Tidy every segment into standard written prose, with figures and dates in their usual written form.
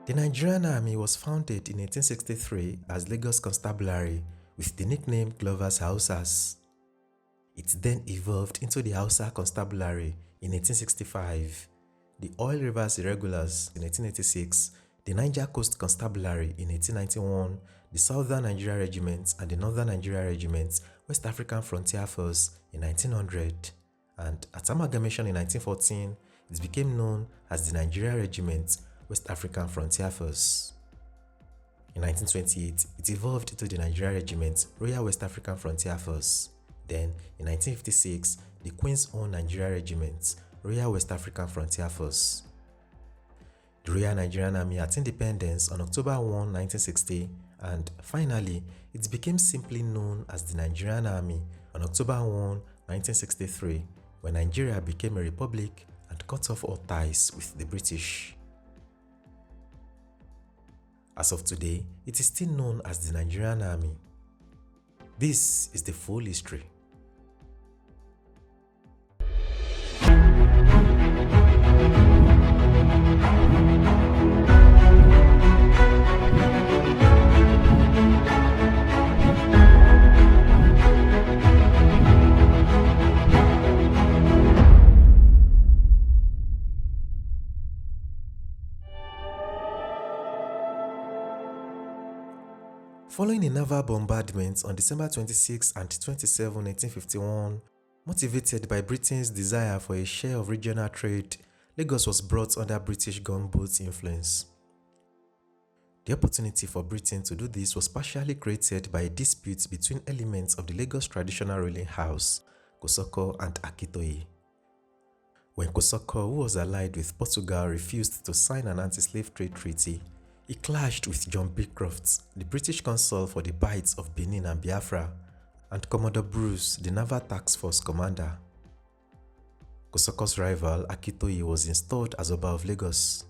The Nigerian Army was founded in 1863 as Lagos Constabulary with the nickname Glover's Hausas. It then evolved into the Hausa Constabulary in 1865, the Oil Rivers Irregulars in 1886, the Niger Coast Constabulary in 1891, the Southern Nigeria Regiment and the Northern Nigeria Regiment West African Frontier Force in 1900, and at amalgamation in 1914, it became known as the Nigeria Regiment West African Frontier Force. In 1928, it evolved into the Nigeria Regiment Royal West African Frontier Force. Then, in 1956, the Queen's Own Nigeria Regiment Royal West African Frontier Force. The Royal Nigerian Army at independence on October 1, 1960, and finally, it became simply known as the Nigerian Army on October 1, 1963, when Nigeria became a republic and cut off all ties with the British. As of today, it is still known as the Nigerian Army. This is the full history. Following a naval bombardment on December 26 and 27, 1851, motivated by Britain's desire for a share of regional trade, Lagos was brought under British gunboat influence. The opportunity for Britain to do this was partially created by a dispute between elements of the Lagos traditional ruling house, Kosoko and Akitoye. When Kosoko, who was allied with Portugal, refused to sign an anti-slave trade treaty, he clashed with John Beecroft, the British consul for the Bights of Benin and Biafra, and Commodore Bruce, the Naval Task Force commander. Kosoko's rival, Akitoye, was installed as Oba of Lagos.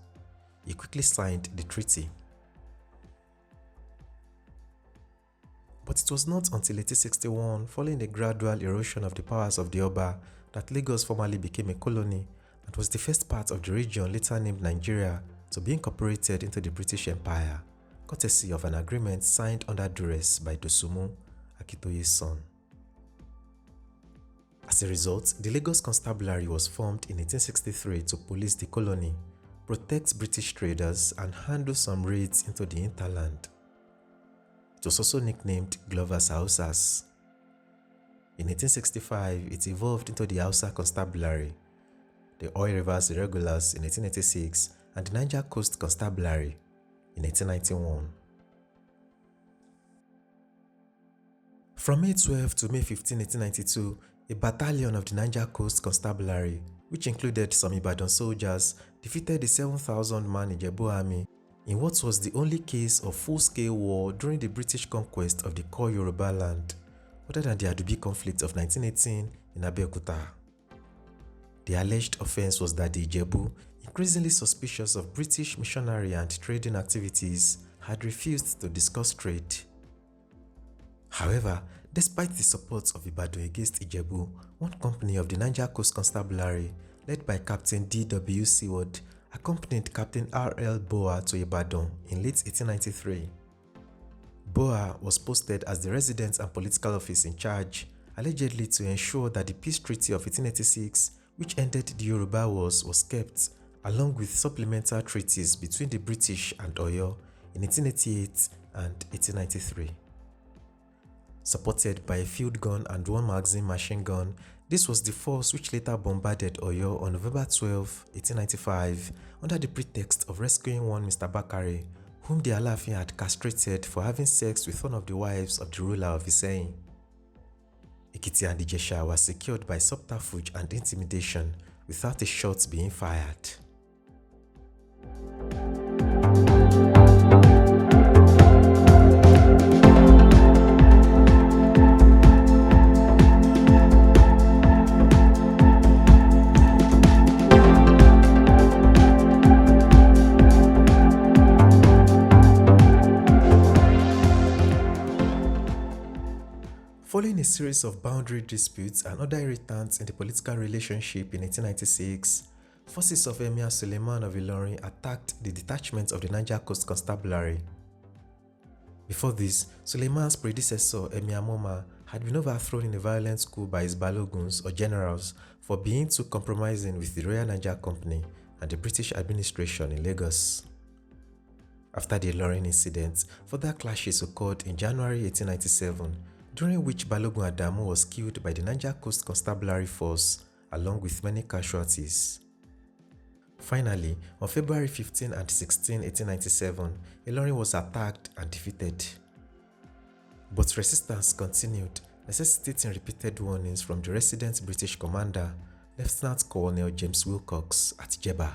He quickly signed the treaty. But it was not until 1861, following the gradual erosion of the powers of the Oba, that Lagos formally became a colony and was the first part of the region later named Nigeria to be incorporated into the British Empire, courtesy of an agreement signed under duress by Dosumu, Akitoye's son. As a result, the Lagos Constabulary was formed in 1863 to police the colony, protect British traders, and handle some raids into the hinterland. It was also nicknamed Glover's Hausas. In 1865, it evolved into the Hausa Constabulary, the Oil Rivers Irregulars in 1886, and the Niger Coast Constabulary in 1891. From May 12 to May 15, 1892, a battalion of the Niger Coast Constabulary, which included some Ibadan soldiers, defeated the 7,000-man Ijebu army in what was the only case of full-scale war during the British conquest of the core Yorubaland, other than the Adubi conflict of 1918 in Abeokuta. The alleged offense was that the Ijebu, increasingly suspicious of British missionary and trading activities, had refused to discuss trade. However, despite the support of Ibadan against Ijebu, one company of the Niger Coast Constabulary, led by Captain D.W. Seward, accompanied Captain R.L. Boa to Ibadan in late 1893. Boa was posted as the resident and political office in charge, allegedly to ensure that the peace treaty of 1886, which ended the Yoruba Wars, was kept, along with supplemental treaties between the British and Oyo in 1888 and 1893. Supported by a field gun and one magazine machine gun, this was the force which later bombarded Oyo on November 12, 1895, under the pretext of rescuing one Mr. Bakare, whom the Alaafin had castrated for having sex with one of the wives of the ruler of Iseyin. Ekiti and Ijesha were secured by subterfuge and intimidation without a shot being fired. Following a series of boundary disputes and other irritants in the political relationship in 1896, forces of Emir Suleiman of Ilorin attacked the detachment of the Niger Coast Constabulary. Before this, Suleiman's predecessor Emir Moma had been overthrown in a violent coup by his baloguns or generals for being too compromising with the Royal Nigeria Company and the British administration in Lagos. After the Ilorin incident, further clashes occurred in January 1897, during which Balogun Adamu was killed by the Niger Coast Constabulary force, along with many casualties. Finally, on February 15 and 16, 1897, Ilorin was attacked and defeated. But resistance continued, necessitating repeated warnings from the resident British commander, Lieutenant Colonel James Wilcox at Jebba.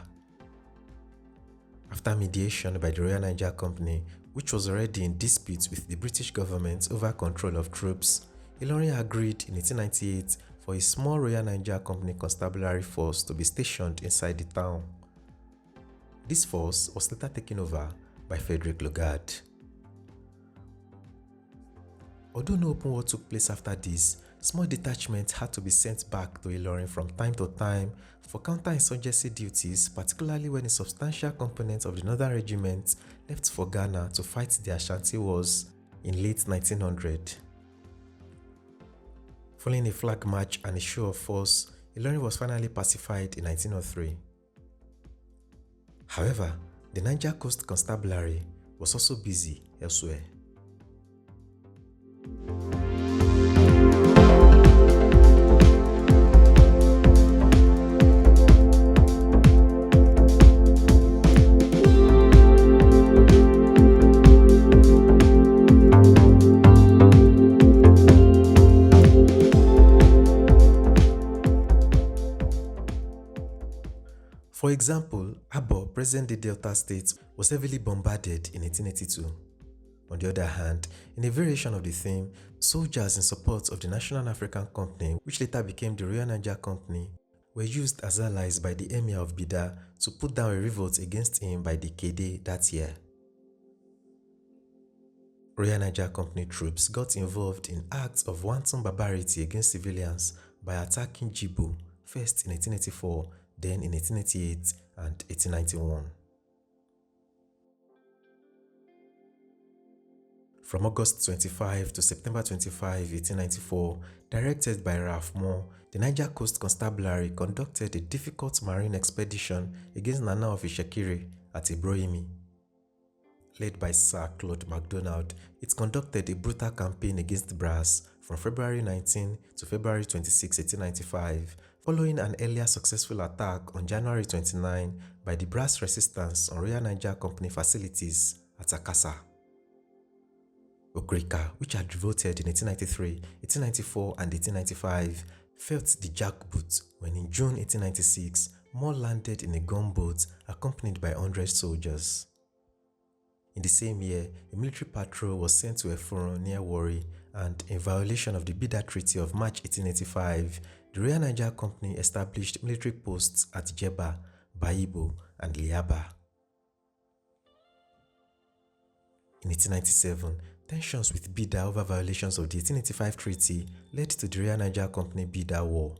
After mediation by the Royal Nigeria Company, which was already in dispute with the British government over control of troops, Ilorin agreed in 1898 for a small Royal Nigeria Company constabulary force to be stationed inside the town. This force was later taken over by Frederick Lugard. Although no open war took place after this, small detachments had to be sent back to Ilorin from time to time for counter-insurgency duties, particularly when a substantial component of the Northern Regiment left for Ghana to fight the Ashanti Wars in late 1900. Following a flag march and a show of force, Ilorin was finally pacified in 1903. However, the Niger Coast Constabulary was also busy elsewhere. For example, Abo, present-day Delta State, was heavily bombarded in 1882. On the other hand, in a variation of the theme, soldiers in support of the National African Company, which later became the Royal Nigeria Company, were used as allies by the Emir of Bida to put down a revolt against him by the Kede that year. Royal Nigeria Company troops got involved in acts of wanton barbarity against civilians by attacking Jibo, first in 1884, then in 1888 and 1891. From August 25 to September 25, 1894, directed by Ralph Moore, the Niger Coast Constabulary conducted a difficult marine expedition against Nana of Ishekiri at Ibrohimi. Led by Sir Claude MacDonald, it conducted a brutal campaign against Brass from February 19 to February 26, 1895, following an earlier successful attack on January 29 by the Brass resistance on Royal Nigeria Company facilities at Akasa. Okrika, which had revolted in 1893, 1894 and 1895, felt the jackboot when in June 1896, Moore landed in a gunboat accompanied by 100 soldiers. In the same year, a military patrol was sent to Efuron near Warri, and in violation of the Bida Treaty of March 1885, the Royal Nigeria Company established military posts at Jebba, Baibo, and Liaba. In 1897, tensions with Bida over violations of the 1885 treaty led to the Royal Nigeria Company Bida War.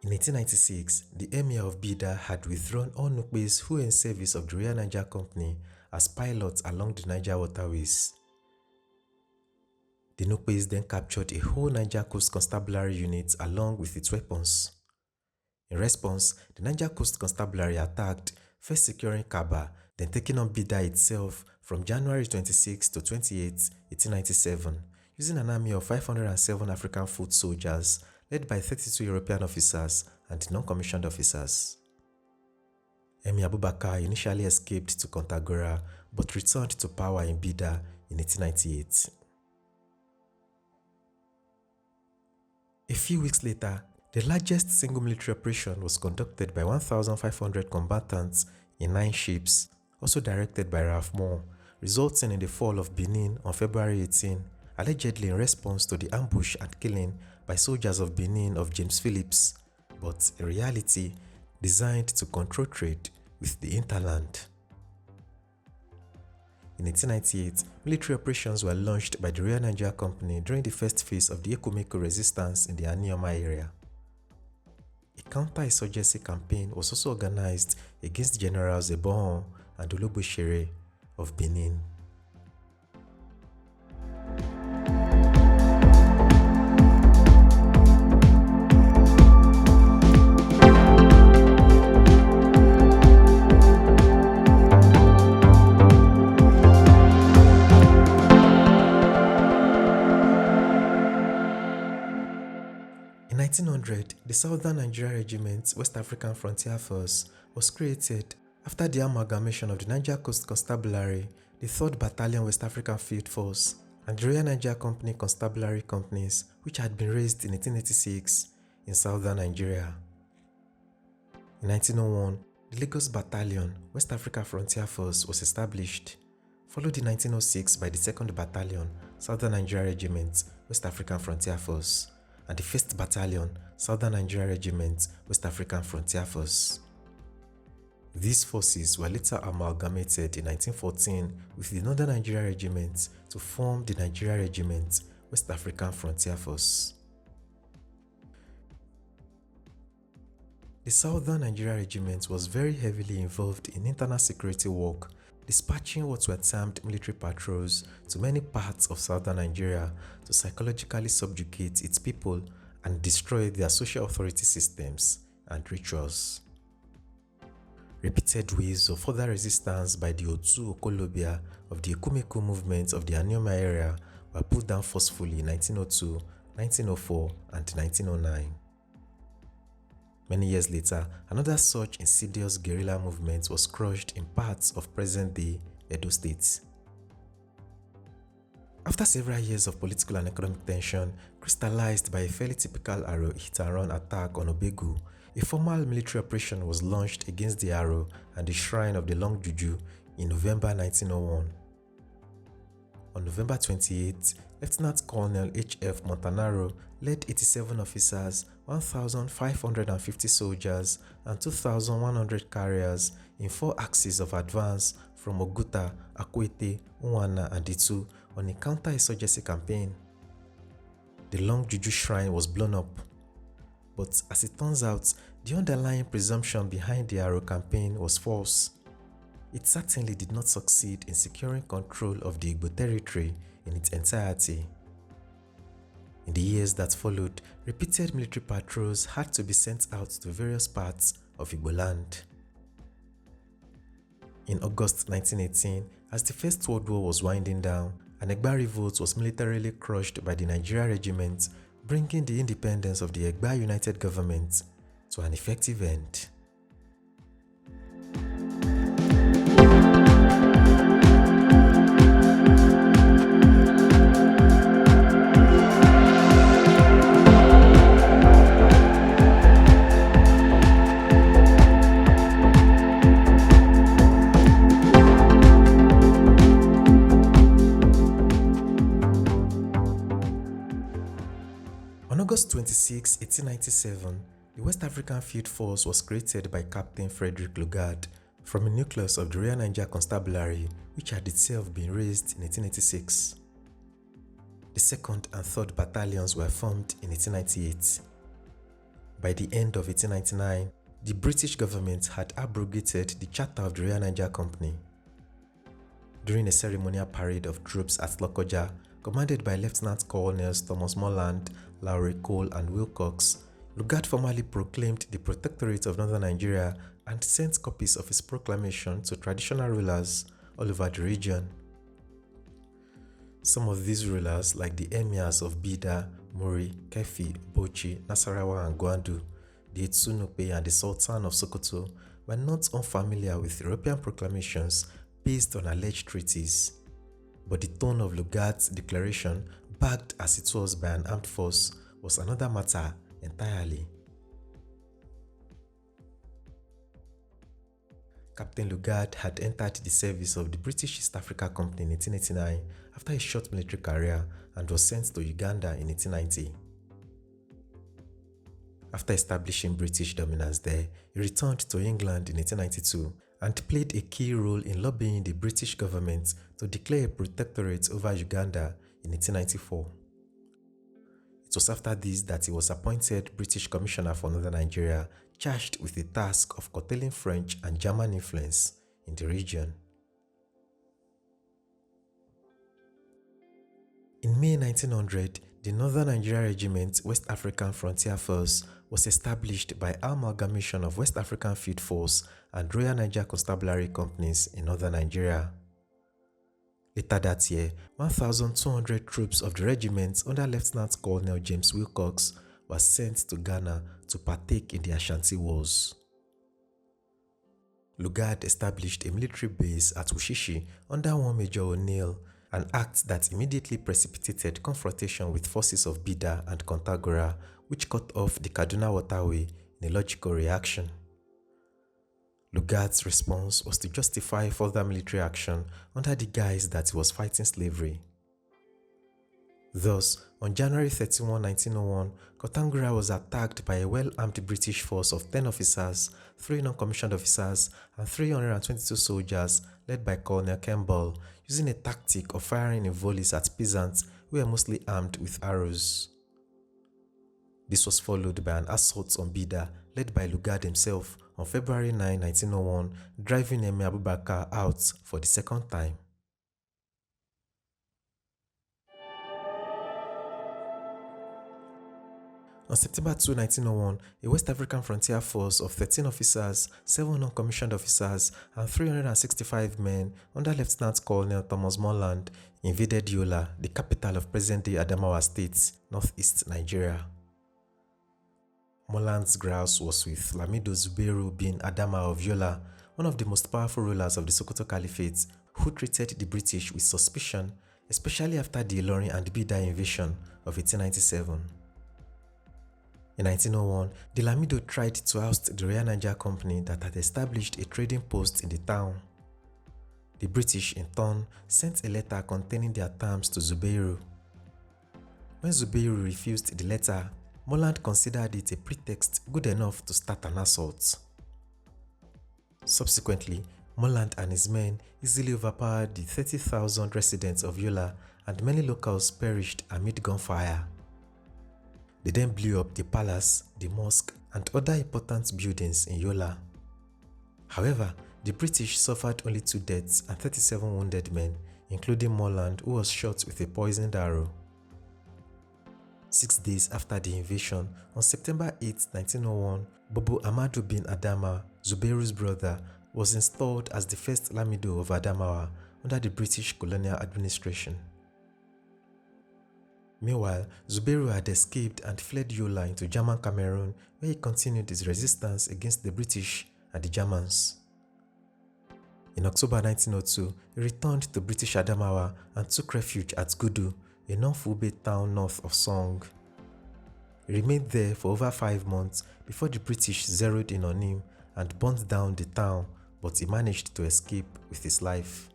In 1896, the Emir of Bida had withdrawn all Nukbes who were in service of the Royal Nigeria Company as pilots along the Niger waterways. The Nukbes then captured a whole Niger Coast Constabulary unit along with its weapons. In response, the Niger Coast Constabulary attacked, first securing Kaba, then taking on Bida itself from January 26 to 28, 1897, using an army of 507 African foot soldiers led by 32 European officers and non-commissioned officers. Emir Abubakar initially escaped to Kontagora but returned to power in Bida in 1898. A few weeks later, the largest single military operation was conducted by 1,500 combatants in 9 ships, also directed by Ralph Moore, resulting in the fall of Benin on February 18, allegedly in response to the ambush and killing by soldiers of Benin of James Phillips, but in reality designed to control trade with the hinterland. In 1898, military operations were launched by the Royal Nigeria Company during the first phase of the Ekumeko resistance in the Anioma area. A counter-insurgency campaign was also organized against Generals Ebon and Ologbosere of Benin. In 1900, the Southern Nigeria Regiment, West African Frontier Force, was created after the amalgamation of the Niger Coast Constabulary, the 3rd Battalion West African Field Force, and the Royal Nigerian Company Constabulary companies, which had been raised in 1886 in Southern Nigeria. In 1901, the Lagos Battalion, West African Frontier Force, was established, followed in 1906 by the 2nd Battalion, Southern Nigeria Regiment, West African Frontier Force, and the 1st Battalion, Southern Nigeria Regiment, West African Frontier Force. These forces were later amalgamated in 1914 with the Northern Nigeria Regiment to form the Nigeria Regiment, West African Frontier Force. The Southern Nigeria Regiment was very heavily involved in internal security work, dispatching what were termed military patrols to many parts of Southern Nigeria to psychologically subjugate its people and destroy their social authority systems and rituals. Repeated waves of further resistance by the Otu Okolobia of the Ekumeku movement of the Anioma area were put down forcefully in 1902, 1904, and 1909. Many years later, another such insidious guerrilla movement was crushed in parts of present-day Edo State. After several years of political and economic tension, crystallized by a fairly typical Aro hit-and-run attack on Obegu, a formal military operation was launched against the Aro and the shrine of the Long Juju in November 1901. On November 28, Lieutenant Colonel H.F. Montanaro led 87 officers, 1,550 soldiers, and 2,100 carriers in 4 axes of advance from Oguta, Akwete, Unwana, and Itu on a counter-insurgency campaign. The Long Juju shrine was blown up, but as it turns out, the underlying presumption behind the Aro campaign was false. It certainly did not succeed in securing control of the Igbo territory in its entirety. In the years that followed, repeated military patrols had to be sent out to various parts of Yorubaland. In August 1918, as the First World War was winding down, an Egba revolt was militarily crushed by the Nigeria Regiment, bringing the independence of the Egba United Government to an effective end. On August 26, 1897, the West African Field Force was created by Captain Frederick Lugard from a nucleus of the Royal Nigerian Constabulary, which had itself been raised in 1886. The 2nd and 3rd Battalions were formed in 1898. By the end of 1899, the British government had abrogated the Charter of the Royal Nigerian Company. During a ceremonial parade of troops at Lokoja, commanded by Lieutenant Colonels Thomas Morland, Lowry Cole, and Wilcox, Lugard formally proclaimed the Protectorate of Northern Nigeria and sent copies of his proclamation to traditional rulers all over the region. Some of these rulers, like the emirs of Bida, Muri, Kefi, Bauchi, Nasarawa, and Gwandu, the Etsunupe, and the Sultan of Sokoto, were not unfamiliar with European proclamations based on alleged treaties. But the tone of Lugard's declaration, backed as it was by an armed force, was another matter entirely. Captain Lugard had entered the service of the British East Africa Company in 1889 after a short military career and was sent to Uganda in 1890. After establishing British dominance there, he returned to England in 1892 and played a key role in lobbying the British government to declare a protectorate over Uganda in 1894. It was after this that he was appointed British Commissioner for Northern Nigeria, charged with the task of curtailing French and German influence in the region. In May 1900, the Northern Nigeria Regiment West African Frontier Force was established by amalgamation of West African Field Force and Royal Nigerian Constabulary companies in Northern Nigeria. Later that year, 1,200 troops of the regiment under Lieutenant Colonel James Wilcox were sent to Ghana to partake in the Ashanti Wars. Lugard established a military base at Wushishi under one Major O'Neill, an act that immediately precipitated confrontation with forces of Bida and Kontagora, which cut off the Kaduna waterway in a logical reaction. Lugard's response was to justify further military action under the guise that he was fighting slavery. Thus, on January 31, 1901, Kontagora was attacked by a well-armed British force of 10 officers, 3 non-commissioned officers, and 322 soldiers led by Colonel Campbell, using a tactic of firing in volleys at peasants who were mostly armed with arrows. This was followed by an assault on Bida led by Lugard himself on February 9, 1901, driving Emir Abubakar out for the second time. On September 2, 1901, a West African frontier force of 13 officers, 7 non-commissioned officers, and 365 men under Lieutenant Colonel Thomas Morland invaded Yola, the capital of present-day Adamawa State, northeast Nigeria. Morland's grouse was with Lamido Zubairu bin Adama of Yola, one of the most powerful rulers of the Sokoto Caliphate, who treated the British with suspicion, especially after the Ilorin and Bida invasion of 1897. In 1901, the Lamido tried to oust the Royal Nigeria Company that had established a trading post in the town. The British, in turn, sent a letter containing their terms to Zubairu. When Zubairu refused the letter, Morland considered it a pretext good enough to start an assault. Subsequently, Morland and his men easily overpowered the 30,000 residents of Yola, and many locals perished amid gunfire. They then blew up the palace, the mosque, and other important buildings in Yola. However, the British suffered only 2 deaths and 37 wounded men, including Morland, who was shot with a poisoned arrow. 6 days after the invasion, on September 8, 1901, Bobo Amadu bin Adama, Zubairu's brother, was installed as the first Lamido of Adamawa under the British colonial administration. Meanwhile, Zubairu had escaped and fled Yola into German Cameroon, where he continued his resistance against the British and the Germans. In October 1902, he returned to British Adamawa and took refuge at Gudu, a non-Fulbe town north of Song. He remained there for over 5 months before the British zeroed in on him and burned down the town, but he managed to escape with his life.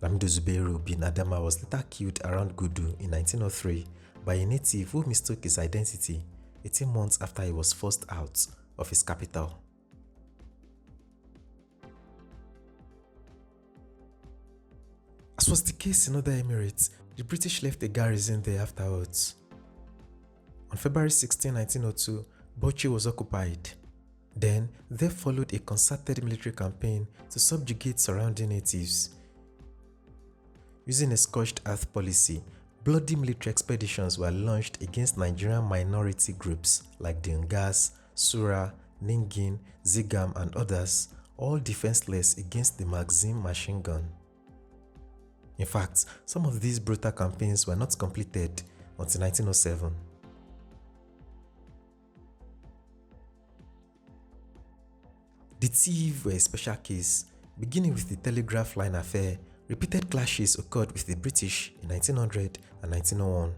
Lamido Zubairu bin Adama was later killed around Gudu in 1903 by a native who mistook his identity 18 months after he was forced out of his capital. As was the case in other emirates, the British left a garrison there afterwards. On February 16, 1902, Bauchi was occupied. Then, there followed a concerted military campaign to subjugate surrounding natives. Using a scorched earth policy, bloody military expeditions were launched against Nigerian minority groups like the Ngas, Sura, Ningin, Zigam, and others, all defenseless against the Maxim machine gun. In fact, some of these brutal campaigns were not completed until 1907. The Tiv were a special case. Beginning with the telegraph line affair, repeated clashes occurred with the British in 1900 and 1901.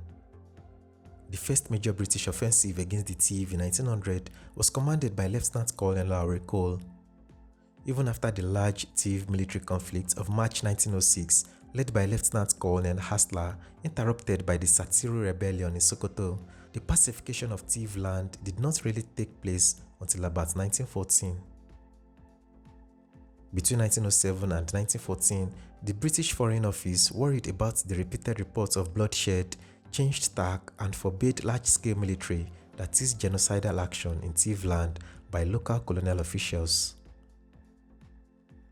The first major British offensive against the Tiv in 1900 was commanded by Lieutenant Colonel Lowry Cole. Even after the large Tiv military conflict of March 1906, led by Lieutenant Colonel Hasler, interrupted by the Satiru Rebellion in Sokoto, the pacification of Tiv land did not really take place until about 1914. Between 1907 and 1914, the British Foreign Office, worried about the repeated reports of bloodshed, changed tack and forbade large-scale military, that is genocidal action in Tiv land by local colonial officials.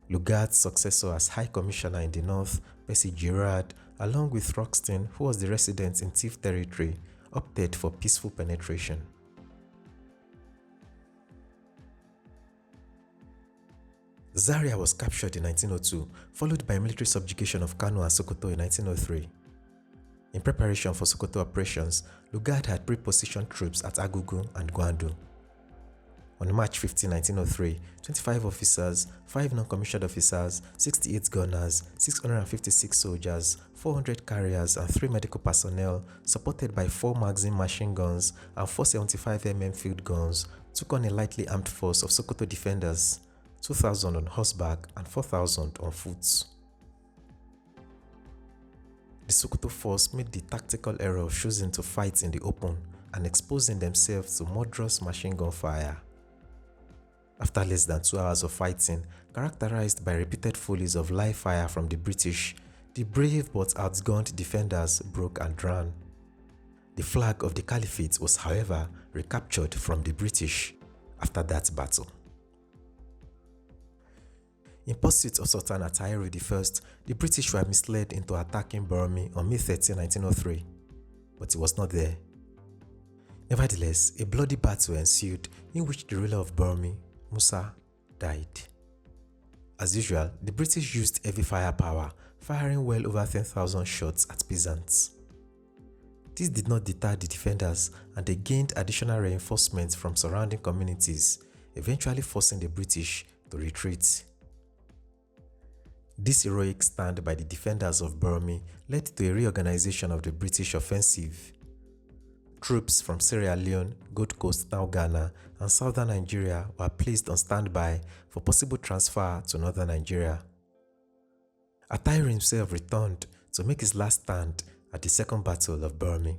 Lugard's successor as High Commissioner in the North, Percy Girard, along with Roxton, who was the resident in Tiv territory, opted for peaceful penetration. Zaria was captured in 1902, followed by military subjugation of Kano and Sokoto in 1903. In preparation for Sokoto operations, Lugard had pre-positioned troops at Agugu and Gwandu. On March 15, 1903, 25 officers, 5 non-commissioned officers, 68 gunners, 656 soldiers, 400 carriers and 3 medical personnel, supported by 4 magazine machine guns and 4 75mm field guns, took on a lightly armed force of Sokoto defenders, 2,000 on horseback and 4,000 on foot. The Sokoto force made the tactical error of choosing to fight in the open and exposing themselves to murderous machine gun fire. After less than 2 hours of fighting, characterized by repeated volleys of live fire from the British, the brave but outgunned defenders broke and ran. The flag of the Caliphate was, however, recaptured from the British after that battle. In pursuit of Sultan Atahiru I, the British were misled into attacking Bormi on May 13, 1903, but he was not there. Nevertheless, a bloody battle ensued in which the ruler of Bormi, Musa, died. As usual, the British used heavy firepower, firing well over 10,000 shots at peasants. This did not deter the defenders, and they gained additional reinforcements from surrounding communities, eventually forcing the British to retreat. This heroic stand by the defenders of Bormi led to a reorganization of the British offensive. Troops from Sierra Leone, Gold Coast, now Ghana, and Southern Nigeria were placed on standby for possible transfer to Northern Nigeria. Atahiru himself returned to make his last stand at the Second Battle of Bormi.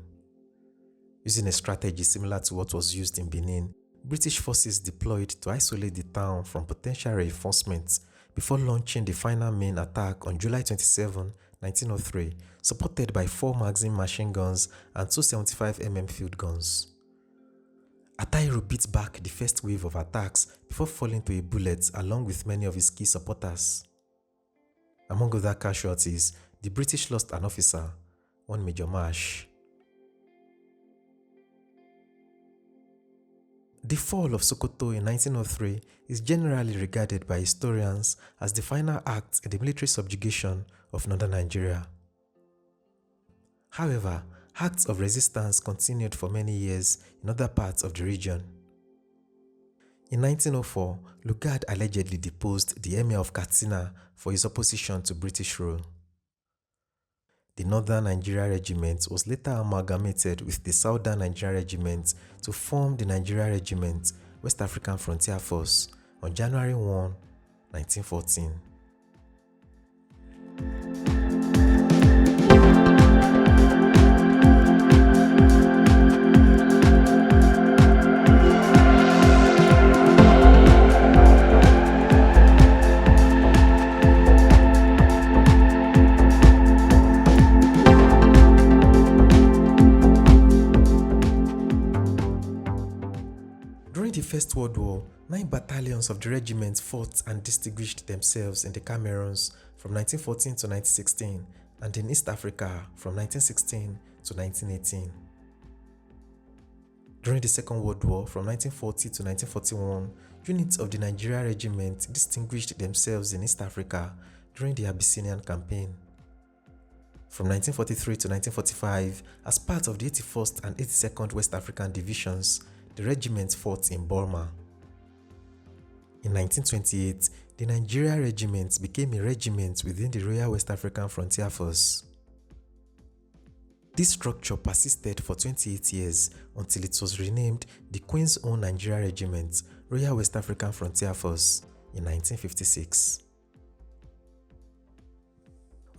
Using a strategy similar to what was used in Benin, British forces deployed to isolate the town from potential reinforcements before launching the final main attack on July 27, 1903, supported by 4 magazine machine guns and 2 75mm field guns. Atahiru beat back the first wave of attacks before falling to a bullet along with many of his key supporters. Among other casualties, the British lost an officer, one Major Marsh. The fall of Sokoto in 1903 is generally regarded by historians as the final act in the military subjugation of Northern Nigeria. However, acts of resistance continued for many years in other parts of the region. In 1904, Lugard allegedly deposed the Emir of Katsina for his opposition to British rule. The Northern Nigeria Regiment was later amalgamated with the Southern Nigeria Regiment to form the Nigeria Regiment, West African Frontier Force, on January 1, 1914. During the First World War, 9 battalions of the regiment fought and distinguished themselves in the Cameroons from 1914 to 1916 and in East Africa from 1916 to 1918. During the Second World War from 1940 to 1941, units of the Nigeria Regiment distinguished themselves in East Africa during the Abyssinian campaign. From 1943 to 1945, as part of the 81st and 82nd West African Divisions, the regiment fought in Burma. In 1928, the Nigeria Regiment became a regiment within the Royal West African Frontier Force. This structure persisted for 28 years until it was renamed the Queen's Own Nigeria Regiment, Royal West African Frontier Force, in 1956.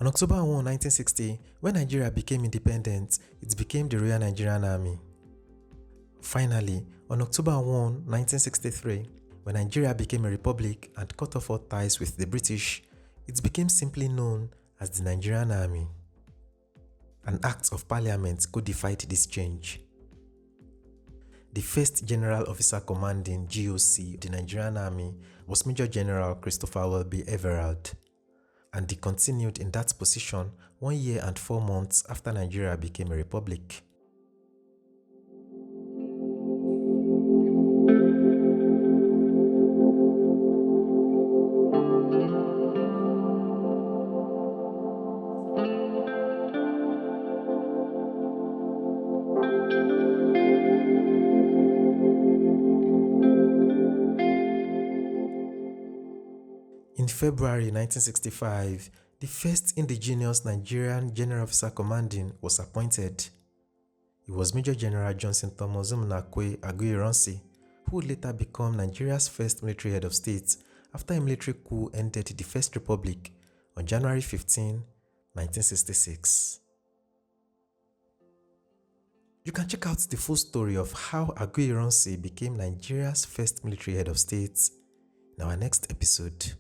On October 1, 1960, when Nigeria became independent, it became the Royal Nigerian Army. Finally, on October 1, 1963, when Nigeria became a republic and cut off all ties with the British, it became simply known as the Nigerian Army. An act of parliament codified this change. The first general officer commanding GOC of the Nigerian Army was Major General Christopher Welby Everard, and he continued in that position 1 year and 4 months after Nigeria became a republic. In February 1965, the first indigenous Nigerian General Officer Commanding was appointed. He was Major General Johnson Thomas Umunakwe Aguiyi-Ironsi, who would later become Nigeria's first military head of state after a military coup ended the First Republic on January 15, 1966. You can check out the full story of how Aguiyi-Ironsi became Nigeria's first military head of state in our next episode.